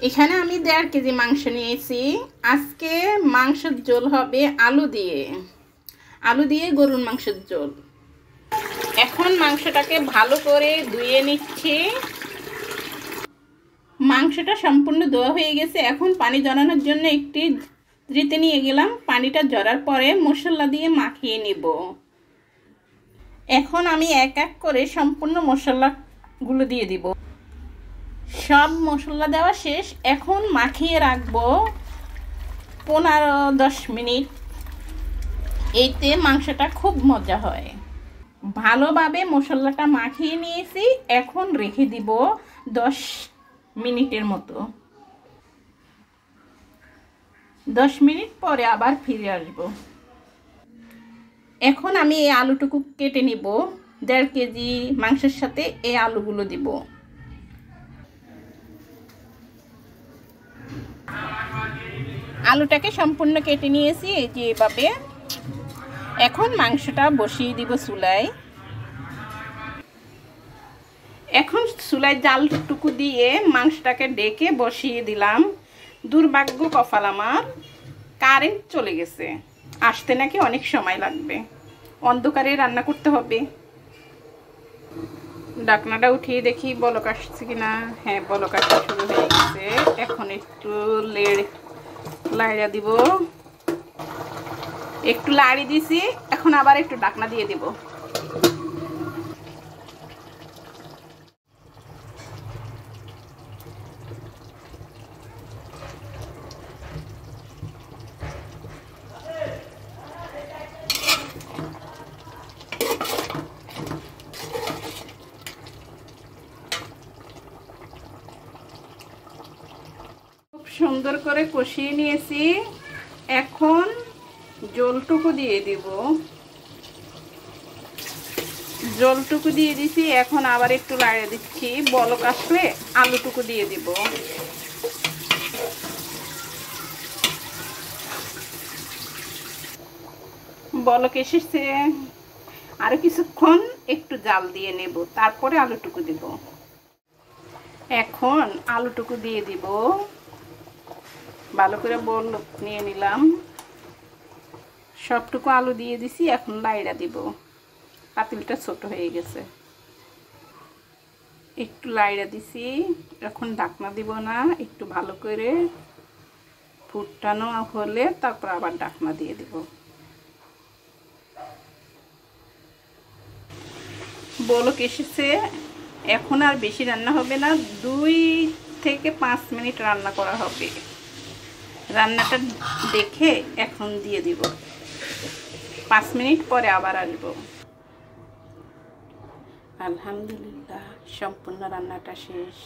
এখানে আমি 1.5 কেজি মাংস নিয়েছি। আজকে মাংসের ঝোল হবে আলু দিয়ে গরুর মাংসের ঝোল। এখন মাংসটাকে ভালো করে ধুয়ে নিচ্ছি। মাংসটা সম্পূর্ণ ধোয়া হয়ে গেছে। এখন পানি ঝরানোর জন্য একটি ত্রিতে নিয়ে গেলাম। পানিটা ঝরার পরে মশলা দিয়ে মাখিয়ে নেব। এখন আমি এক এক করে সম্পূর্ণ মশলাগুলো দিয়ে দিব। সব মশলা দেওয়া শেষ। এখন মাখিয়ে রাখবো 15-10 মিনিট। এতে মাংসটা খুব মজা হয়। ভালোভাবে মশলাটা মাখিয়ে নিয়েছি। এখন রেখে দিব 10 মিনিটের মতো। 10 মিনিট পরে আবার ফিরে আসব। এখন আমি এই আলুটুকু কেটে নিব। 1.5 কেজি মাংসের সাথে এই আলুগুলো দিব। আলুটাকে সম্পূর্ণ কেটে নিয়েছি এই যে এভাবে। এখন মাংসটা বসিয়ে দিব চুলায়। এখন চুলায় জালটুকু দিয়ে মাংসটাকে ডেকে বসিয়ে দিলাম। দুর্ভাগ্য কপাল আমার, কারেন্ট চলে গেছে। আসতে নাকি অনেক সময় লাগবে। অন্ধকারে রান্না করতে হবে। ঢাকনাটা উঠিয়ে দেখি বলক আসছে কিনা। হ্যাঁ, বলক আসা শুরু হয়ে গেছে। এখন একটু লাড়া দিব। একটু লাড়ি দিছি। এখন আবার একটু ঢাকনা দিয়ে দিব। খুব সুন্দর করে কষিয়ে নিয়েছি। এখন জলটুকু দিয়ে দিব। জলটুকু দিয়ে দিছি। এখন আবার একটু লাড়িয়ে দিচ্ছি। বলক আসলে আলুটুকু দিয়ে দিব। বলক এসেছে। আরো কিছুক্ষণ একটু জাল দিয়ে নেব, তারপরে আলুটুকু দিব। এখন আলুটুকু দিয়ে দিব। ভালো করে বলক নিয়ে নিলাম। সবটুকু আলু দিয়ে দিছি। এখন লাইড়া দিব। পাতিলটা ছোট হয়ে গেছে। একটু লাইড়া দিছি। এখন ঢাকনা দিব না। একটু ভালো করে ফুটানো হলে তারপর আবার ঢাকনা দিয়ে দিব। বলক এসেছে। এখন আর বেশি রান্না হবে না। 2 থেকে 5 মিনিট রান্না করা হবে। রান্নাটা দেখে এখন দিয়ে দিব। 5 মিনিট পরে আবার আসবো। আলহামদুলিল্লাহ, সম্পূর্ণ রান্নাটা শেষ।